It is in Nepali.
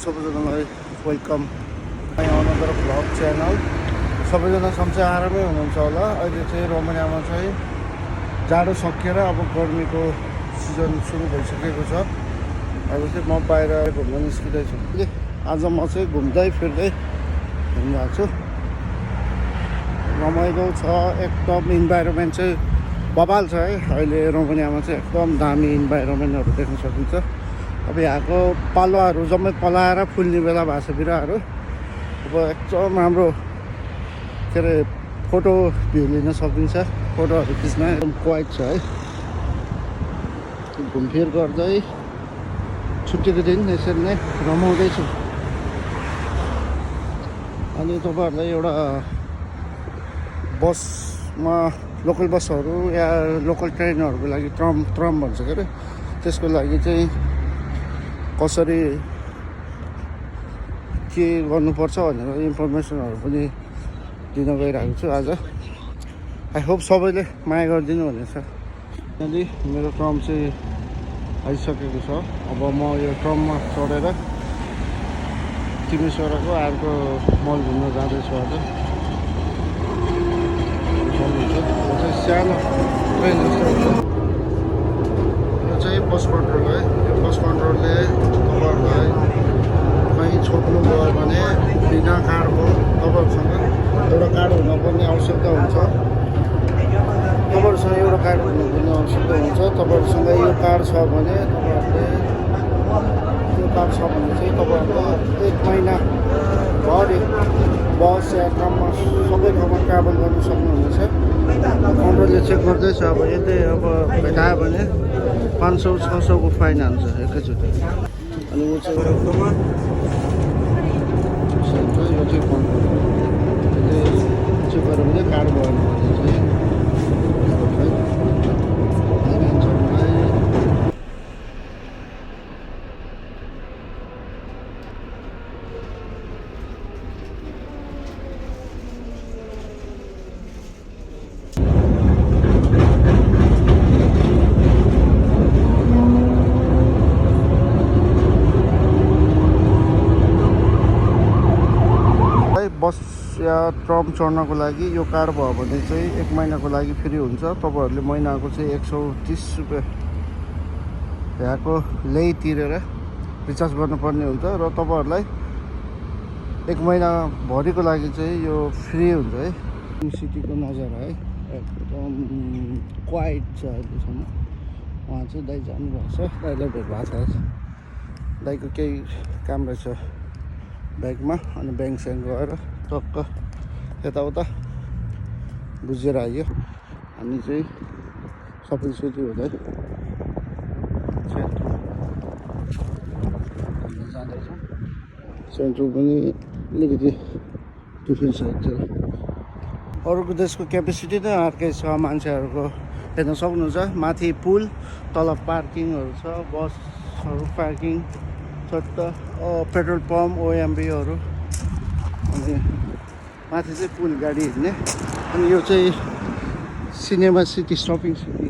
सबैजनालाई वेलकम अनदर भ्लग च्यानल। सबैजना सन्चै आरामै हुनुहुन्छ होला। अहिले चाहिँ रोमानियामा चाहिँ जाडो सकिएर अब गर्मीको सिजन सुरु भइसकेको छ। अब चाहिँ म बाहिर घुम्न निस्किँदैछु। आज म चाहिँ घुम्दै फिर्दै हिँडिरहेको छु। रमाइलो छ एकदम। इन्भाइरोमेन्ट चाहिँ बबाल छ है। अहिले रोमानियामा चाहिँ एकदम दामी इन्भाइरोमेन्टहरू देख्न सकिन्छ। अब यहाँको पालुवाहरू जम्मै पलाएर फुल्ने बेला भएको छ बिरुवाहरू। अब एकदम राम्रो के अरे फोटो भ्यू लिन सकिन्छ। फोटोहरू खिच्न एकदम क्वाइट छ है। घुमफिर गर्दै छुट्टीको दिन यसरी नै रमाउँदैछु। अनि तपाईँहरूलाई एउटा बसमा लोकल बसहरू या लोकल ट्रेनहरूको लागि ट्रम भन्छ के अरे, त्यसको लागि चाहिँ कसरी के गर्नुपर्छ भनेर इन्फर्मेसनहरू पनि दिन गइरहेको छु आज। आई होप सबैले माया गरिदिनु भनेछ। यहाँनिर मेरो ट्रम चाहिँ आइसकेको छ। अब म यो ट्रममा चढेर तिमीसरको अर्को मल घुम्न जाँदैछु आज। सानो ट्रेन जस्तो हुन्छ। यो चाहिँ बस कन्ट्रोल है। यो बस कन्ट्रोलले तपाईँहरूलाई कहीँ छोड्नु गयो भने बिना कार्डको तपाईँहरूसँग एउटा कार्ड हुनुपर्ने आवश्यकता हुन्छ। तपाईँहरूसँग एउटा कार्ड हुनुपर्ने आवश्यकता हुन्छ। तपाईँहरूसँग यो कार्ड छ भने चाहिँ तपाईँहरूले 1 महिनाभरि बस या ट्रममा सबै ठाउँमा ट्राभल गर्नु सक्नुहुनेछ। कन्ट्रोलले चेक गर्दैछ। अब यदि भेटायो भने 500-600 को फाइन हाल्छ एकैचोटि। अनि ऊ चाहिँ एकदमै यो चाहिँ कन्ट्रोल चेक गऱ्यो भने कार्ड भएन भने चाहिँ बस या ट्रम चढ्नको लागि यो कार्ड भयो भने चाहिँ 1 महिनाको लागि फ्री हुन्छ। तपाईँहरूले महिनाको चाहिँ 130 रुपियाँ यहाँको ल्याइ तिरेर रिचार्ज गर्नुपर्ने हुन्छ र तपाईँहरूलाई 1 महिनाभरिको लागि चाहिँ यो फ्री हुन्छ है। सिटीको नजारा है एकदम क्वाइट छ अहिलेसम्म। उहाँ चाहिँ दाइ जानुभएको छ। दाइलाई भेट भएको छ। दाइको केही काम रहेछ ब्याङ्कमा। अनि ब्याङ्क गएर टक्क यताउता बुझेर आइयो। हामी चाहिँ सपिङ सिटी हुँदै जाँदैछौँ। सेन्ट्रल पनि अलिकति डिफ्रेन्ट साइड छ। अरूको देशको क्यापेसिटी नै अर्कै छ। मान्छेहरूको हेर्न सक्नुहुन्छ। माथि पुल, तल पार्किङहरू छ, बसहरू पार्किङ, चट्ट पेट्रोल पम्प, ओएमबीहरू। अनि माथि चाहिँ पुल गाडी हिँड्ने। अनि यो चाहिँ सिनेमा सिटी, सपिङ सिटी।